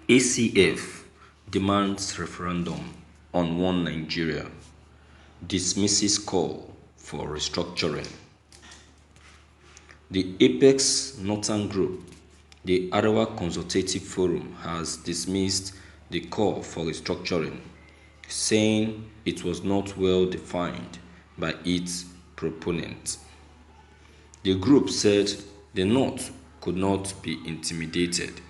ACF demands referendum on One Nigeria, dismisses call for restructuring. The Apex Northern Group, the Arewa Consultative Forum, has dismissed the call for restructuring, saying it was not well defined by its proponents. The group said the North could not be intimidated.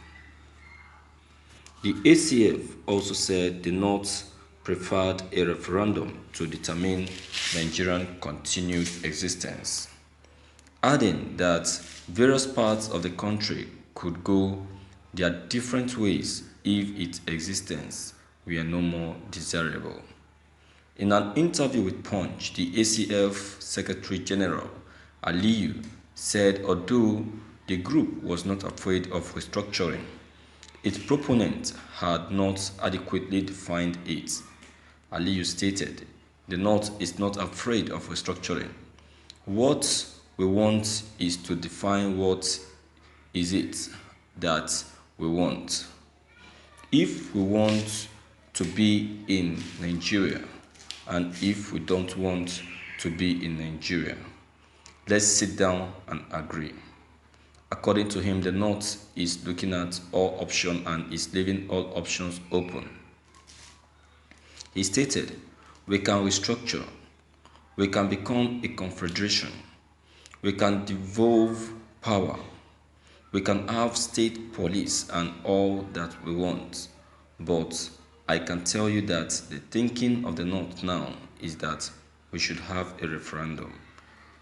The ACF also said the North preferred a referendum to determine Nigeria's continued existence, adding that various parts of the country could go their different ways if its existence were no more desirable. In an interview with Punch, the ACF Secretary General Aliyu said although the group was not afraid of restructuring, its proponents had not adequately defined it. Aliyu stated, "The North is not afraid of restructuring. What we want is to define what is it that we want. If we want to be in Nigeria and if we don't want to be in Nigeria, let's sit down and agree." According to him, the North is looking at all options and is leaving all options open. He stated, "We can restructure, we can become a confederation, we can devolve power, we can have state police and all that we want. But I can tell you that the thinking of the North now is that we should have a referendum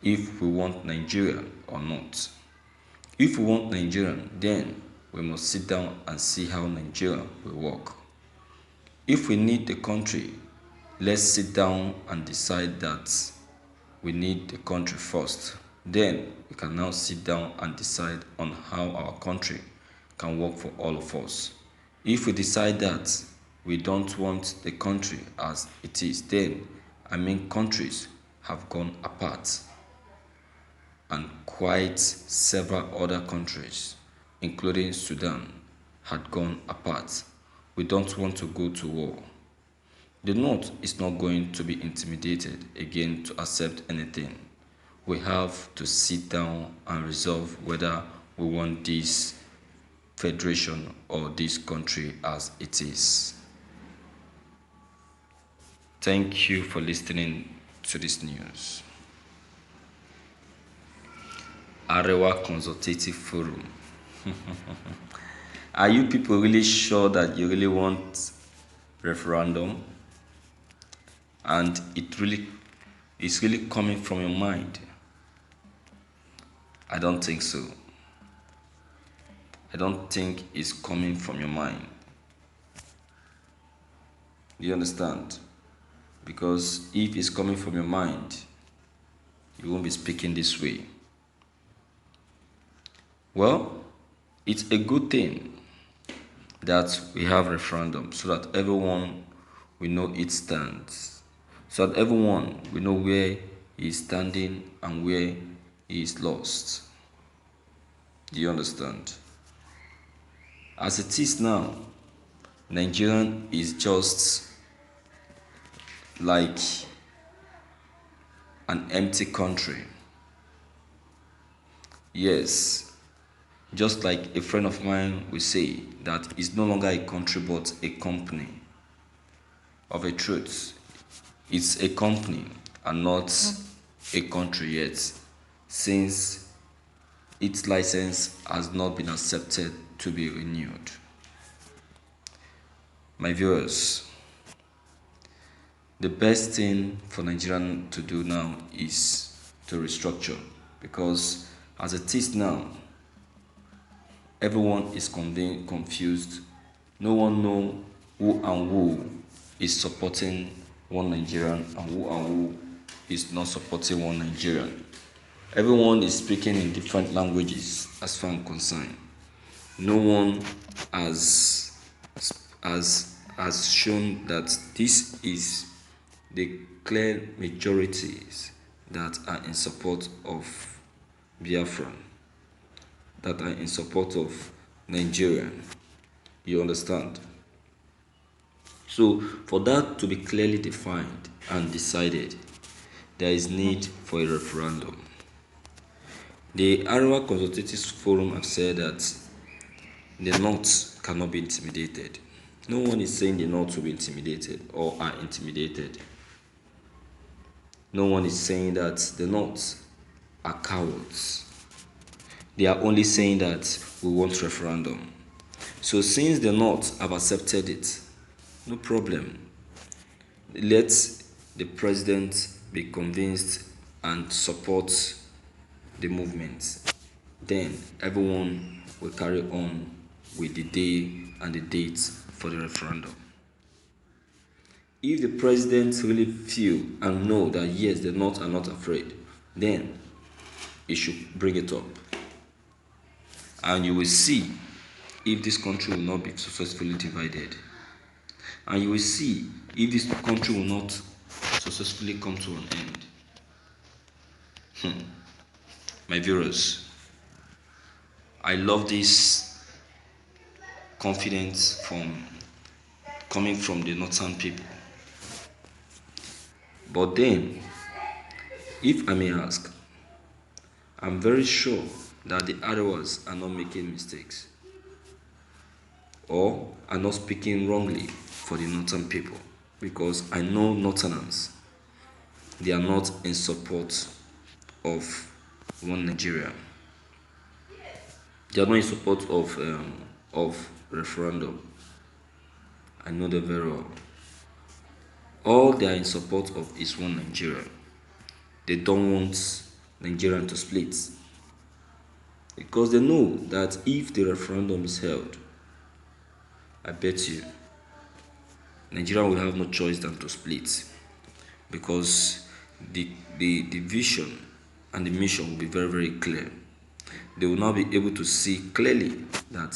if we want Nigeria or not. If we want Nigeria, then we must sit down and see how Nigeria will work. If we need the country, let's sit down and decide that we need the country first. Then we can now sit down and decide on how our country can work for all of us. If we decide that we don't want the country as it is, then countries have gone apart. And quite several other countries, including Sudan, had gone apart. We don't want to go to war. The North is not going to be intimidated again to accept anything. We have to sit down and resolve whether we want this federation or this country as it is." Thank you for listening to this news. Arewa Consultative Forum. Are you people really sure that you really want referendum? And it's really coming from your mind? I don't think so. I don't think it's coming from your mind. Do you understand? Because if it's coming from your mind, you won't be speaking this way. Well, it's a good thing that we have referendum so that everyone will know its stance, so that everyone will know where he is standing and where he is lost. Do you understand? As it is now, Nigeria is just like an empty country. Yes, just like a friend of mine will say that it's no longer a country but a company. Of a truth, it's a company and not a country yet, since its license has not been accepted to be renewed. My viewers, the best thing for Nigerians to do now is to restructure, because as it is now, everyone is confused. No one knows who is supporting one Nigerian and who is not supporting one Nigerian. Everyone is speaking in different languages as far as concerned. No one has shown that this is the clear majorities that are in support of Biafra, that are in support of Nigeria. You understand? So, for that to be clearly defined and decided, there is need for a referendum. The Arewa Consultative Forum have said that the North cannot be intimidated. No one is saying the North will be intimidated or are intimidated. No one is saying that the North are cowards. They are only saying that we want referendum. So since the North have accepted it, no problem. Let the president be convinced and support the movement. Then everyone will carry on with the day and the date for the referendum. If the president really feel and know that yes, the North are not afraid, then he should bring it up. And you will see if this country will not be successfully divided. And you will see if this country will not successfully come to an end. My viewers, I love this confidence coming from the northern people. But then, if I may ask, I'm very sure that the Arewas are not making mistakes or are not speaking wrongly for the northern people, because I know northerners, they are not in support of one Nigeria. They are not in support of referendum. I know them very well. All they are in support of is one Nigeria. They don't want Nigeria to split, because they know that if the referendum is held, I bet you Nigeria will have no choice than to split, because the vision and the mission will be very, very clear. They will now be able to see clearly that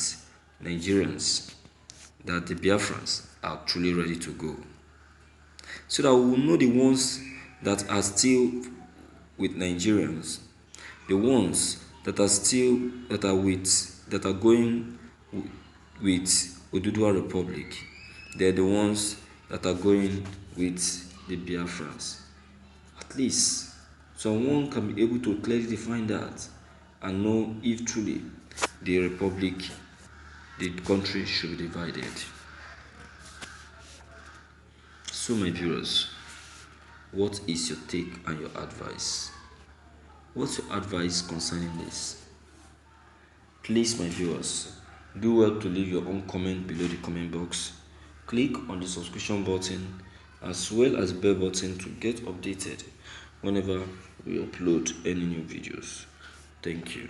Nigerians, that the Biafrans are truly ready to go. So that we will know the ones that are still with Nigerians, the ones that are still that are going with Oduduwa Republic. They're the ones that are going with the Biafrans. At least someone can be able to clearly define that and know if truly the republic, the country should be divided. So my viewers, what is your take and your advice? What's your advice concerning this? Please, my viewers, do well to leave your own comment below the comment box. Click on the subscription button as well as bell button to get updated whenever we upload any new videos. Thank you.